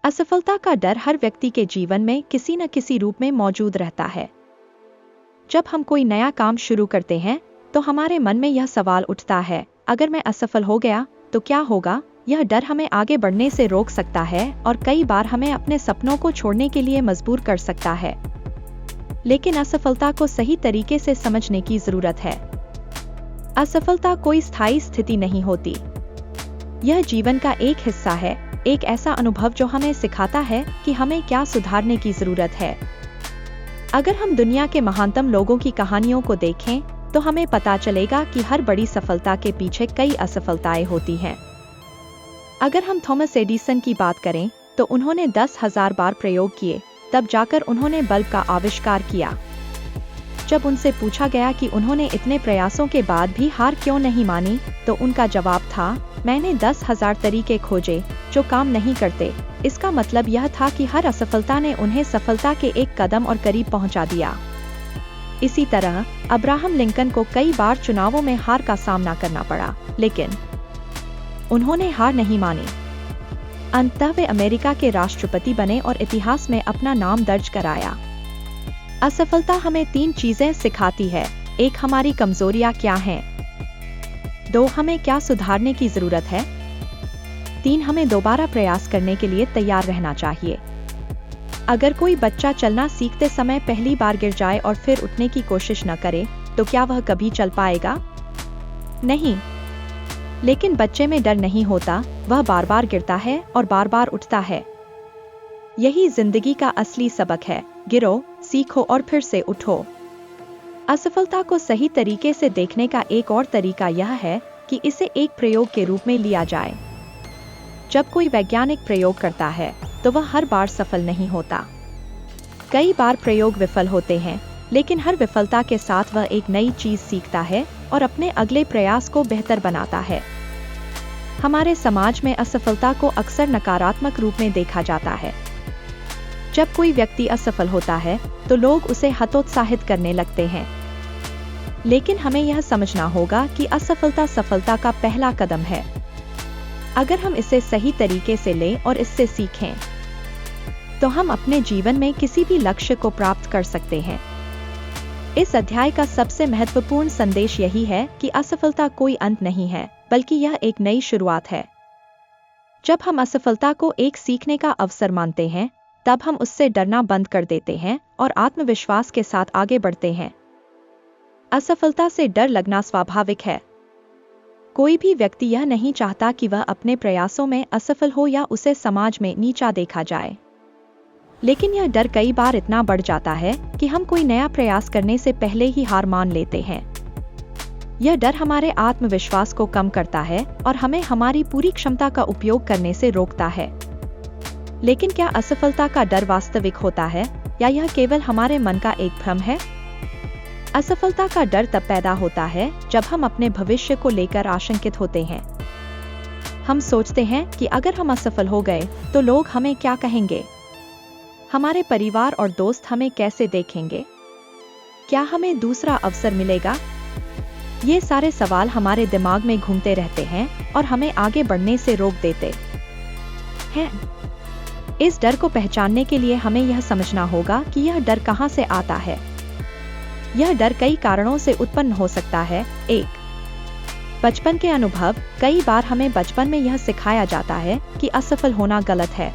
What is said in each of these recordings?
असफलता का डर हर व्यक्ति के जीवन में किसी न किसी रूप में मौजूद रहता है। जब हम कोई नया काम शुरू करते हैं तो हमारे मन में यह सवाल उठता है, अगर मैं असफल हो गया तो क्या होगा। यह डर हमें आगे बढ़ने से रोक सकता है और कई बार हमें अपने सपनों को छोड़ने के लिए मजबूर कर सकता है। लेकिन असफलता को सही तरीके से समझने की जरूरत है। असफलता कोई स्थायी स्थिति नहीं होती। यह जीवन का एक हिस्सा है, एक ऐसा अनुभव जो हमें सिखाता है कि हमें क्या सुधारने की जरूरत है। अगर हम दुनिया के महानतम लोगों की कहानियों को देखें तो हमें पता चलेगा कि हर बड़ी सफलता के पीछे कई असफलताएं होती हैं। अगर हम थॉमस एडिसन की बात करें तो उन्होंने 10,000 बार प्रयोग किए, तब जाकर उन्होंने बल्ब का आविष्कार किया। जब उनसे पूछा गया कि उन्होंने इतने प्रयासों के बाद भी हार क्यों नहीं मानी, तो उनका जवाब था, मैंने 10,000 तरीके खोजे जो काम नहीं करते। इसका मतलब यह था कि हर असफलता ने उन्हें सफलता के एक कदम और करीब पहुंचा दिया। इसी तरह अब्राहम लिंकन को कई बार चुनावों में हार का सामना करना पड़ा, लेकिन उन्होंने हार नहीं मानी। अंततः वे अमेरिका के राष्ट्रपति बने और इतिहास में अपना नाम दर्ज कराया। असफलता हमें 3 चीजें सिखाती है। 1, हमारी कमजोरियां क्या हैं। 2, हमें क्या सुधारने की जरूरत है। 3, हमें दोबारा प्रयास करने के लिए तैयार रहना चाहिए। अगर कोई बच्चा चलना सीखते समय पहली बार गिर जाए और फिर उठने की कोशिश न करे, तो क्या वह कभी चल पाएगा? नहीं। लेकिन बच्चे में डर नहीं होता, वह बार बार गिरता है और बार बार उठता है। यही जिंदगी का असली सबक है। गिरो, सीखो और फिर से उठो। असफलता को सही तरीके से देखने का एक और तरीका यह है कि इसे एक प्रयोग के रूप में लिया जाए। जब कोई वैज्ञानिक प्रयोग करता है तो वह हर बार सफल नहीं होता। कई बार प्रयोग विफल होते हैं, लेकिन हर विफलता के साथ वह एक नई चीज सीखता है और अपने अगले प्रयास को बेहतर बनाता है। हमारे समाज में असफलता को अक्सर नकारात्मक रूप में देखा जाता है। जब कोई व्यक्ति असफल होता है तो लोग उसे हतोत्साहित करने लगते हैं। लेकिन हमें यह समझना होगा कि असफलता सफलता का पहला कदम है। अगर हम इसे सही तरीके से लें और इससे सीखें, तो हम अपने जीवन में किसी भी लक्ष्य को प्राप्त कर सकते हैं। इस अध्याय का सबसे महत्वपूर्ण संदेश यही है कि असफलता कोई अंत नहीं है, बल्कि यह एक नई शुरुआत है। जब हम असफलता को एक सीखने का अवसर मानते हैं, तब हम उससे डरना बंद कर देते हैं और आत्मविश्वास के साथ आगे बढ़ते हैं। असफलता से डर लगना स्वाभाविक है। कोई भी व्यक्ति यह नहीं चाहता कि वह अपने प्रयासों में असफल हो या उसे समाज में नीचा देखा जाए। लेकिन यह डर कई बार इतना बढ़ जाता है कि हम कोई नया प्रयास करने से पहले ही हार मान लेते हैं। यह डर हमारे आत्मविश्वास को कम करता है और हमें हमारी पूरी क्षमता का उपयोग करने से रोकता है। लेकिन क्या असफलता का डर वास्तविक होता है या यह केवल हमारे मन का एक भ्रम है? असफलता का डर तब पैदा होता है जब हम अपने भविष्य को लेकर आशंकित होते हैं। हम सोचते हैं कि अगर हम असफल हो गए तो लोग हमें क्या कहेंगे? हमारे परिवार और दोस्त हमें कैसे देखेंगे? क्या हमें दूसरा अवसर मिलेगा? ये सारे सवाल हमारे दिमाग में घूमते रहते हैं और हमें आगे बढ़ने से रोक देते हैं। इस डर को पहचानने के लिए हमें यह समझना होगा कि यह डर कहां से आता है। यह डर कई कारणों से उत्पन्न हो सकता है। 1, बचपन के अनुभव। कई बार हमें बचपन में यह सिखाया जाता है कि असफल होना गलत है।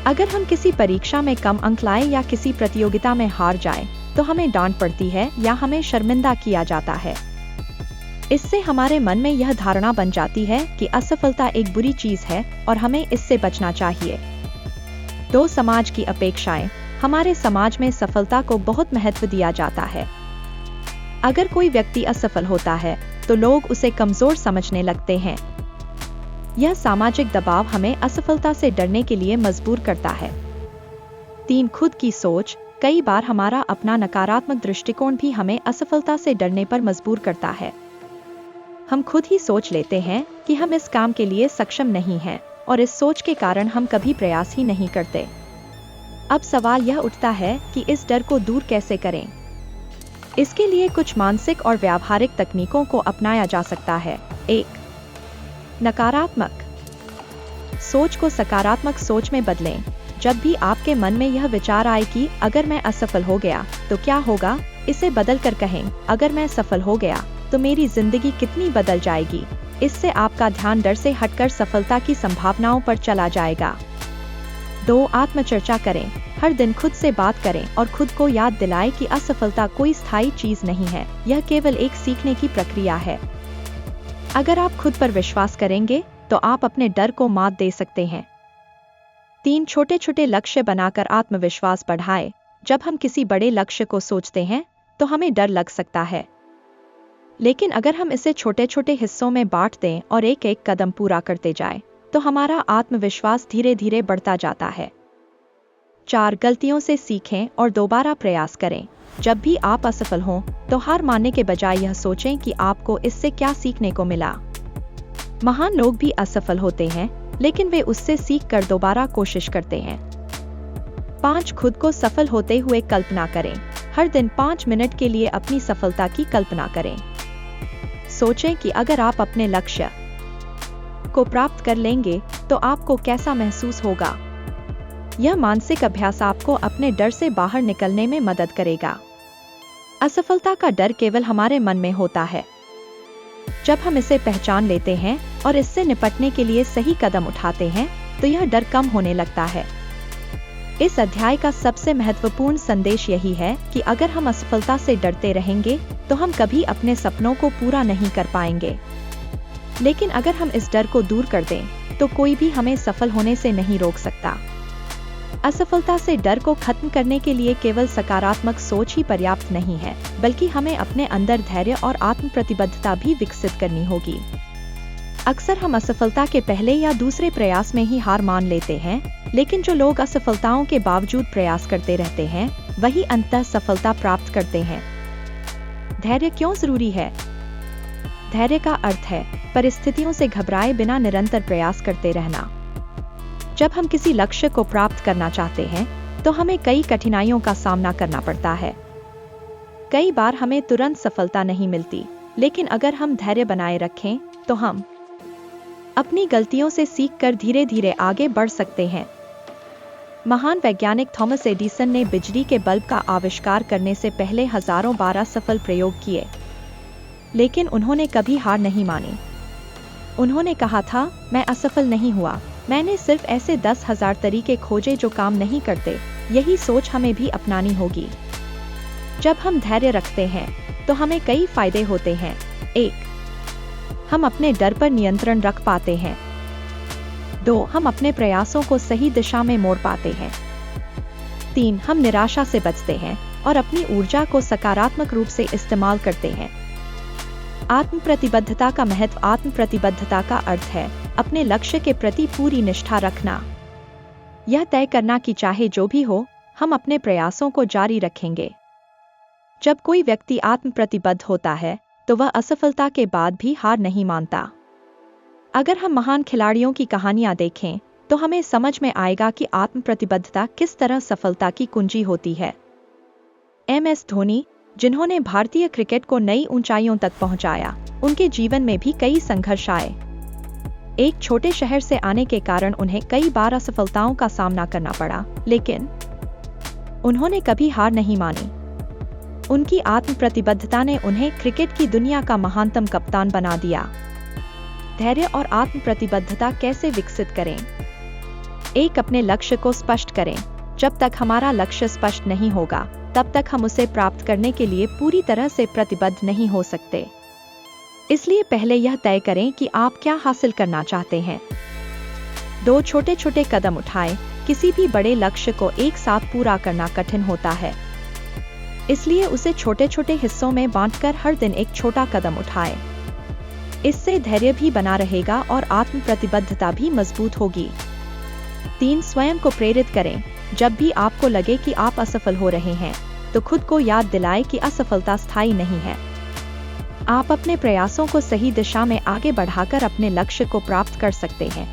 अगर हम किसी परीक्षा में कम अंक लाएं या किसी प्रतियोगिता में हार जाएं, तो हमें डांट पड़ती है या हमें शर्मिंदा किया जाता है। इससे हमारे मन में यह धारणा बन जाती है कि असफलता एक बुरी चीज है और हमें इससे बचना चाहिए। 2, समाज की अपेक्षाएं। हमारे समाज में सफलता को बहुत महत्व दिया जाता है। अगर कोई व्यक्ति असफल होता है तो लोग उसे कमजोर समझने लगते हैं। यह सामाजिक दबाव हमें असफलता से डरने के लिए मजबूर करता है। 3, खुद की सोच। कई बार हमारा अपना नकारात्मक दृष्टिकोण भी हमें असफलता से डरने पर मजबूर करता है। हम खुद ही सोच लेते हैं कि हम इस काम के लिए सक्षम नहीं हैं और इस सोच के कारण हम कभी प्रयास ही नहीं करते। अब सवाल यह उठता है कि इस डर को दूर कैसे करें। इसके लिए कुछ मानसिक और व्यावहारिक तकनीकों को अपनाया जा सकता है। 1, नकारात्मक सोच को सकारात्मक सोच में बदलें। जब भी आपके मन में यह विचार आए कि अगर मैं असफल हो गया तो क्या होगा, इसे बदल कर कहें, अगर मैं सफल हो गया तो मेरी जिंदगी कितनी बदल जाएगी। इससे आपका ध्यान डर से हटकर सफलता की संभावनाओं पर चला जाएगा। 2. आत्मचर्चा करें। हर दिन खुद से बात करें और खुद को याद दिलाएं कि असफलता कोई स्थायी चीज नहीं है, यह केवल एक सीखने की प्रक्रिया है। अगर आप खुद पर विश्वास करेंगे तो आप अपने डर को मात दे सकते हैं। 3. छोटे छोटे लक्ष्य बनाकर आत्मविश्वास बढ़ाएं। जब हम किसी बड़े लक्ष्य को सोचते हैं तो हमें डर लग सकता है, लेकिन अगर हम इसे छोटे छोटे हिस्सों में बांट दें और एक एक कदम पूरा करते जाएं, तो हमारा आत्मविश्वास धीरे धीरे बढ़ता जाता है। 4. गलतियों से सीखें और दोबारा प्रयास करें। जब भी आप असफल हों तो हार मानने के बजाय यह सोचें कि आपको इससे क्या सीखने को मिला। महान लोग भी असफल होते हैं, लेकिन वे उससे सीख कर दोबारा कोशिश करते हैं। 5. खुद को सफल होते हुए कल्पना करें। हर दिन 5 मिनट के लिए अपनी सफलता की कल्पना करें। सोचें कि अगर आप अपने लक्ष्य को प्राप्त कर लेंगे तो आपको कैसा महसूस होगा। यह मानसिक अभ्यास आपको अपने डर से बाहर निकलने में मदद करेगा। असफलता का डर केवल हमारे मन में होता है। जब हम इसे पहचान लेते हैं और इससे निपटने के लिए सही कदम उठाते हैं तो यह डर कम होने लगता है। इस अध्याय का सबसे महत्वपूर्ण संदेश यही है कि अगर हम असफलता से डरते रहेंगे तो हम कभी अपने सपनों को पूरा नहीं कर पाएंगे। लेकिन अगर हम इस डर को दूर कर दें तो कोई भी हमें सफल होने से नहीं रोक सकता। असफलता से डर को खत्म करने के लिए केवल सकारात्मक सोच ही पर्याप्त नहीं है, बल्कि हमें अपने अंदर धैर्य और आत्म प्रतिबद्धता भी विकसित करनी होगी। अक्सर हम असफलता के पहले या दूसरे प्रयास में ही हार मान लेते हैं, लेकिन जो लोग असफलताओं के बावजूद प्रयास करते रहते हैं वही अंततः सफलता प्राप्त करते हैं। धैर्य क्यों जरूरी है? धैर्य का अर्थ है परिस्थितियों से घबराए बिना निरंतर प्रयास करते रहना। जब हम किसी लक्ष्य को प्राप्त करना चाहते हैं तो हमें कई कठिनाइयों का सामना करना पड़ता है। कई बार हमें तुरंत सफलता नहीं मिलती, लेकिन अगर हम धैर्य बनाए रखें तो हम अपनी गलतियों से सीखकर धीरे धीरे आगे बढ़ सकते हैं। महान वैज्ञानिक थॉमस एडिसन ने बिजली के बल्ब का आविष्कार करने से पहले हजारों बार सफल प्रयोग किए, लेकिन उन्होंने कभी हार नहीं मानी। उन्होंने कहा था, मैं असफल नहीं हुआ, मैंने सिर्फ ऐसे 10,000 तरीके खोजे जो काम नहीं करते। यही सोच हमें भी अपनानी होगी। जब हम धैर्य रखते हैं तो हमें कई फायदे होते हैं। 1. हम अपने डर पर नियंत्रण रख पाते हैं। 2. हम अपने प्रयासों को सही दिशा में मोड़ पाते हैं। 3. हम निराशा से बचते हैं और अपनी ऊर्जा को सकारात्मक रूप से इस्तेमाल करते हैं। आत्म प्रतिबद्धता का महत्व। आत्म प्रतिबद्धता का अर्थ है अपने लक्ष्य के प्रति पूरी निष्ठा रखना। यह तय करना कि चाहे जो भी हो, हम अपने प्रयासों को जारी रखेंगे। जब कोई व्यक्ति आत्म प्रतिबद्ध होता है तो वह असफलता के बाद भी हार नहीं मानता। अगर हम महान खिलाड़ियों की कहानियां देखें तो हमें समझ में आएगा कि आत्म प्रतिबद्धता किस तरह सफलता की कुंजी होती है। MS धोनी, जिन्होंने भारतीय क्रिकेट को नई ऊंचाइयों तक पहुंचाया, उनके जीवन में भी कई संघर्ष आए। एक छोटे शहर से आने के कारण उन्हें कई बार असफलताओं का सामना करना पड़ा, लेकिन उन्होंने कभी हार नहीं मानी। उनकी आत्म प्रतिबद्धता ने उन्हें क्रिकेट की दुनिया का महानतम कप्तान बना दिया। धैर्य और आत्म प्रतिबद्धता कैसे विकसित करें? 1. अपने लक्ष्य को स्पष्ट करें। जब तक हमारा लक्ष्य स्पष्ट नहीं होगा, तब तक हम उसे प्राप्त करने के लिए पूरी तरह से प्रतिबद्ध नहीं हो सकते। इसलिए पहले यह तय करें कि आप क्या हासिल करना चाहते हैं। 2. छोटे छोटे कदम उठाएं। किसी भी बड़े लक्ष्य को एक साथ पूरा करना कठिन होता है, इसलिए उसे छोटे छोटे हिस्सों में बांटकर हर दिन एक छोटा कदम उठाएं। इससे धैर्य भी बना रहेगा और आत्म प्रतिबद्धता भी मजबूत होगी। 3. स्वयं को प्रेरित करें। जब भी आपको लगे कि आप असफल हो रहे हैं तो खुद को याद दिलाएं कि असफलता स्थायी नहीं है। आप अपने प्रयासों को सही दिशा में आगे बढ़ाकर अपने लक्ष्य को प्राप्त कर सकते हैं।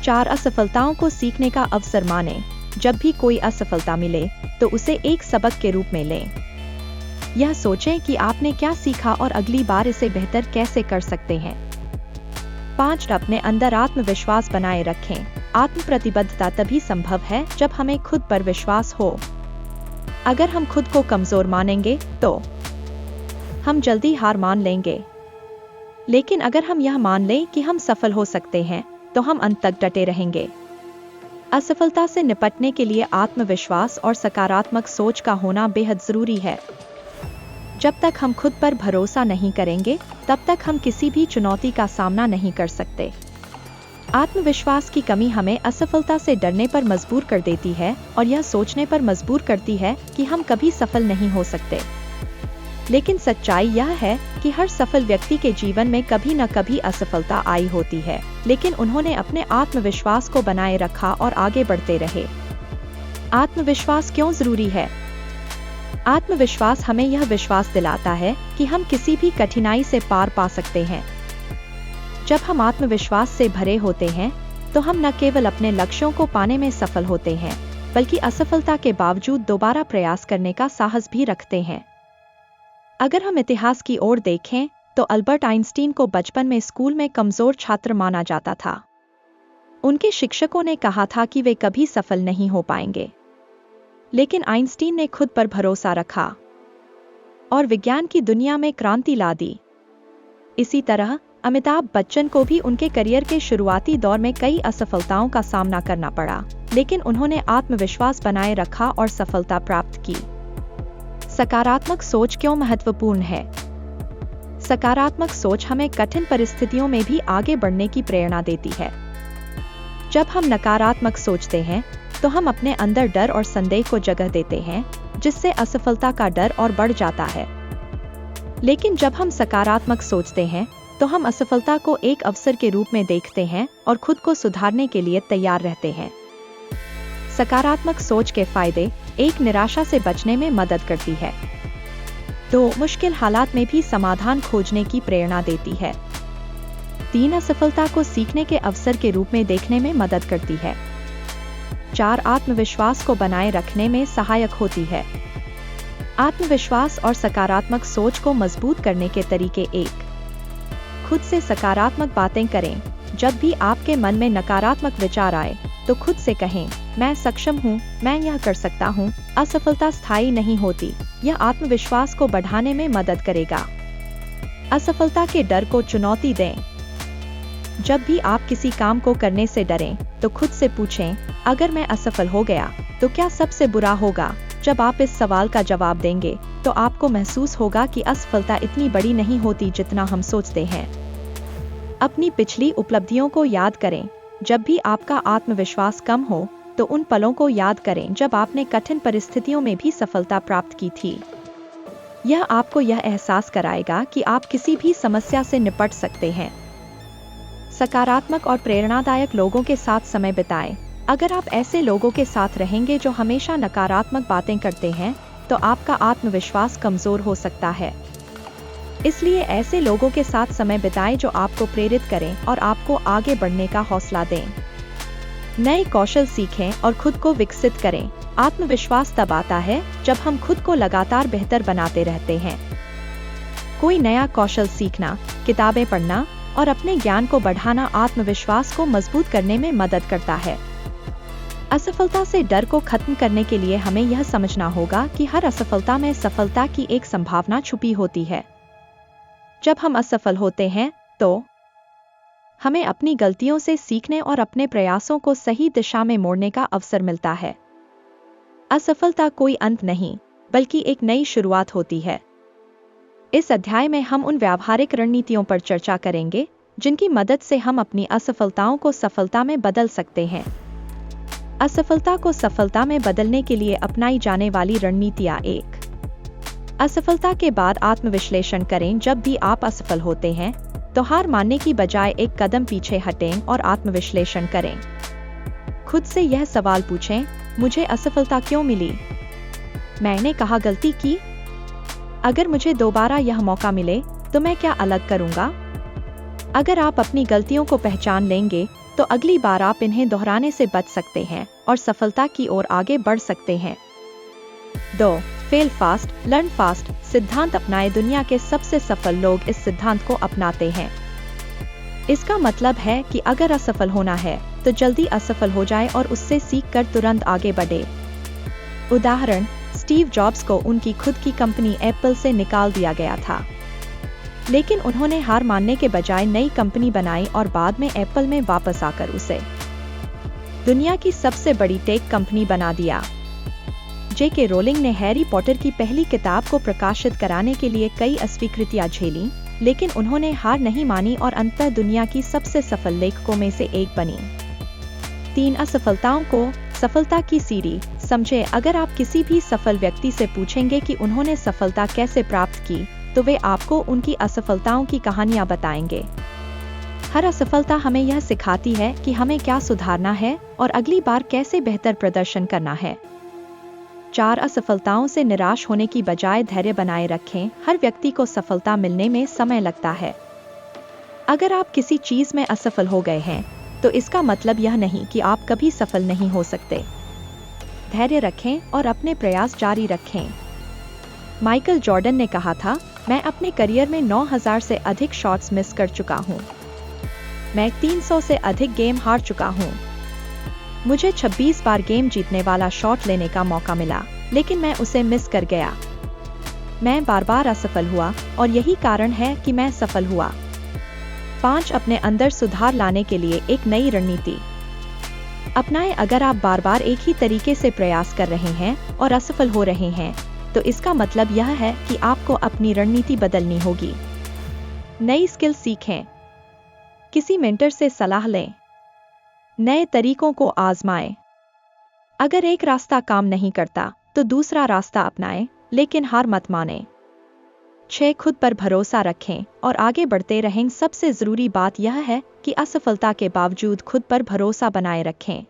4. असफलताओं को सीखने का अवसर मानें। जब भी कोई असफलता मिले तो उसे एक सबक के रूप में लें। यह सोचें कि आपने क्या सीखा और अगली बार इसे बेहतर कैसे कर सकते हैं। 5. अपने अंदर आत्मविश्वास बनाए रखें। आत्म प्रतिबद्धता तभी संभव है जब हमें खुद पर विश्वास हो। अगर हम खुद को कमजोर मानेंगे तो हम जल्दी हार मान लेंगे, लेकिन अगर हम यह मान लें कि हम सफल हो सकते हैं तो हम अंत तक डटे रहेंगे। असफलता से निपटने के लिए आत्मविश्वास और सकारात्मक सोच का होना बेहद जरूरी है। जब तक हम खुद पर भरोसा नहीं करेंगे तब तक हम किसी भी चुनौती का सामना नहीं कर सकते। आत्मविश्वास की कमी हमें असफलता से डरने पर मजबूर कर देती है और यह सोचने पर मजबूर करती है कि हम कभी सफल नहीं हो सकते। लेकिन सच्चाई यह है कि हर सफल व्यक्ति के जीवन में कभी न कभी असफलता आई होती है, लेकिन उन्होंने अपने आत्मविश्वास को बनाए रखा और आगे बढ़ते रहे। आत्मविश्वास क्यों जरूरी है? आत्मविश्वास हमें यह विश्वास दिलाता है कि हम किसी भी कठिनाई से पार पा सकते हैं। जब हम आत्मविश्वास से भरे होते हैं तो हम न केवल अपने लक्ष्यों को पाने में सफल होते हैं, बल्कि असफलता के बावजूद दोबारा प्रयास करने का साहस भी रखते हैं। अगर हम इतिहास की ओर देखें तो अल्बर्ट आइंस्टीन को बचपन में स्कूल में कमजोर छात्र माना जाता था। उनके शिक्षकों ने कहा था कि वे कभी सफल नहीं हो पाएंगे, लेकिन आइंस्टीन ने खुद पर भरोसा रखा और विज्ञान की दुनिया में क्रांति ला दी। इसी तरह अमिताभ बच्चन को भी उनके करियर के शुरुआती दौर में कई असफलताओं का सामना करना पड़ा, लेकिन उन्होंने आत्मविश्वास बनाए रखा और सफलता प्राप्त की। सकारात्मक सोच क्यों महत्वपूर्ण है? सकारात्मक सोच हमें कठिन परिस्थितियों में भी आगे बढ़ने की प्रेरणा देती है। जब हम नकारात्मक सोचते हैं तो हम अपने अंदर डर और संदेह को जगह देते हैं, जिससे असफलता का डर और बढ़ जाता है। लेकिन जब हम सकारात्मक सोचते हैं तो हम असफलता को एक अवसर के रूप में देखते हैं और खुद को सुधारने के लिए तैयार रहते हैं। सकारात्मक सोच के फायदे: एक, निराशा से बचने में मदद करती है। 2, मुश्किल हालात में भी समाधान खोजने की प्रेरणा देती है। 3, असफलता को सीखने के अवसर के रूप में देखने में मदद करती है। 4, आत्मविश्वास को बनाए रखने में सहायक होती है। आत्मविश्वास और सकारात्मक सोच को मजबूत करने के तरीके: 1, खुद से सकारात्मक बातें करें। जब भी आपके मन में नकारात्मक विचार आए तो खुद से कहें, मैं सक्षम हूँ, मैं यह कर सकता हूँ। असफलता स्थायी नहीं होती, यह आत्मविश्वास को बढ़ाने में मदद करेगा। असफलता के डर को चुनौती दें। जब भी आप किसी काम को करने से डरें तो खुद से पूछें, अगर मैं असफल हो गया तो क्या सबसे बुरा होगा? जब आप इस सवाल का जवाब देंगे तो आपको महसूस होगा कि असफलता इतनी बड़ी नहीं होती जितना हम सोचते हैं। अपनी पिछली उपलब्धियों को याद करें। जब भी आपका आत्मविश्वास कम हो तो उन पलों को याद करें जब आपने कठिन परिस्थितियों में भी सफलता प्राप्त की थी। यह आपको यह एहसास कराएगा कि आप किसी भी समस्या से निपट सकते हैं। सकारात्मक और प्रेरणादायक लोगों के साथ समय बिताएं। अगर आप ऐसे लोगों के साथ रहेंगे जो हमेशा नकारात्मक बातें करते हैं तो आपका आत्मविश्वास कमजोर हो सकता है। इसलिए ऐसे लोगों के साथ समय बिताएं जो आपको प्रेरित करें और आपको आगे बढ़ने का हौसला दें। नए कौशल सीखें और खुद को विकसित करें। आत्मविश्वास तब आता है जब हम खुद को लगातार बेहतर बनाते रहते हैं। कोई नया कौशल सीखना, किताबें पढ़ना और अपने ज्ञान को बढ़ाना आत्मविश्वास को मजबूत करने में मदद करता है। असफलता से डर को खत्म करने के लिए हमें यह समझना होगा कि हर असफलता में सफलता की एक संभावना छुपी होती है। जब हम असफल होते हैं तो हमें अपनी गलतियों से सीखने और अपने प्रयासों को सही दिशा में मोड़ने का अवसर मिलता है। असफलता कोई अंत नहीं, बल्कि एक नई शुरुआत होती है। इस अध्याय में हम उन व्यावहारिक रणनीतियों पर चर्चा करेंगे जिनकी मदद से हम अपनी असफलताओं को सफलता में बदल सकते हैं। असफलता को सफलता में बदलने के लिए अपनाई जाने वाली रणनीतियां: 1, असफलता के बाद आत्मविश्लेषण करें। जब भी आप असफल होते हैं तो हार मानने की बजाय एक कदम पीछे हटें और आत्मविश्लेषण करें। खुद से यह सवाल पूछें, मुझे असफलता क्यों मिली? मैंने कहाँ गलती की? अगर मुझे दोबारा यह मौका मिले तो मैं क्या अलग करूंगा? अगर आप अपनी गलतियों को पहचान लेंगे तो अगली बार आप इन्हें दोहराने से बच सकते हैं और सफलता की ओर आगे बढ़ सकते हैं। 2, फेल फास्ट, लर्न फास्ट सिद्धांत अपनाएं। दुनिया के सबसे सफल लोग इस सिद्धांत को अपनाते हैं। इसका मतलब है कि अगर असफल होना है तो जल्दी असफल हो जाए और उससे सीख कर तुरंत आगे बढ़े। उदाहरण, स्टीव जॉब्स को उनकी खुद की कंपनी एप्पल से निकाल दिया गया था, लेकिन उन्होंने हार मानने के बजाय नई कंपनी बनाई और बाद में एप्पल में वापस आकर उसे दुनिया की सबसे बड़ी टेक कंपनी बना दिया। J.K. रोलिंग ने हैरी पॉटर की पहली किताब को प्रकाशित कराने के लिए कई अस्वीकृतियां झेली, लेकिन उन्होंने हार नहीं मानी और अंततः दुनिया की सबसे सफल लेखकों में से एक बनी। 3 असफलताओं को सफलता की सीढ़ी समझे। अगर आप किसी भी सफल व्यक्ति से पूछेंगे कि उन्होंने सफलता कैसे प्राप्त की, तो वे आपको उनकी असफलताओं की कहानियां बताएंगे। हर असफलता हमें यह सिखाती है कि हमें क्या सुधारना है और अगली बार कैसे बेहतर प्रदर्शन करना है। 4 असफलताओं से निराश होने की बजाय धैर्य बनाए रखें। हर व्यक्ति को सफलता मिलने में समय लगता है। अगर आप किसी चीज में असफल हो गए हैं, तो इसका मतलब यह नहीं कि आप कभी सफल नहीं हो सकते। धैर्य रखें और अपने प्रयास जारी रखें। माइकल जॉर्डन ने कहा था, मैं अपने करियर में 9000 से अधिक शॉट्स मिस कर चुका हूं। मैं 300 से अधिक गेम हार चुका हूं। मुझे 26 बार गेम जीतने वाला शॉट लेने का मौका मिला, लेकिन मैं उसे मिस कर गया। मैं बार बार असफल हुआ और यही कारण है कि मैं सफल हुआ। 5 अपने अंदर सुधार लाने के लिए एक नई रणनीति अपनाएं। अगर आप बार बार एक ही तरीके से प्रयास कर रहे हैं और असफल हो रहे हैं, तो इसका मतलब यह है कि आपको अपनी रणनीति बदलनी होगी। नई स्किल सीखें। किसी मेंटर से सलाह लें। नए तरीकों को आजमाएं। अगर एक रास्ता काम नहीं करता, तो दूसरा रास्ता अपनाएं, लेकिन हार मत मानें। 6 खुद पर भरोसा रखें और आगे बढ़ते रहें। सबसे जरूरी बात यह है कि असफलता के बावजूद खुद पर भरोसा बनाए रखें।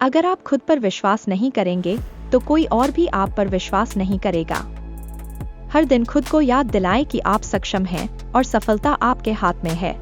अगर आप खुद पर विश्वास नहीं करेंगे, तो कोई और भी आप पर विश्वास नहीं करेगा। हर दिन खुद को याद दिलाएं कि आप सक्षम हैं और सफलता आपके हाथ में है।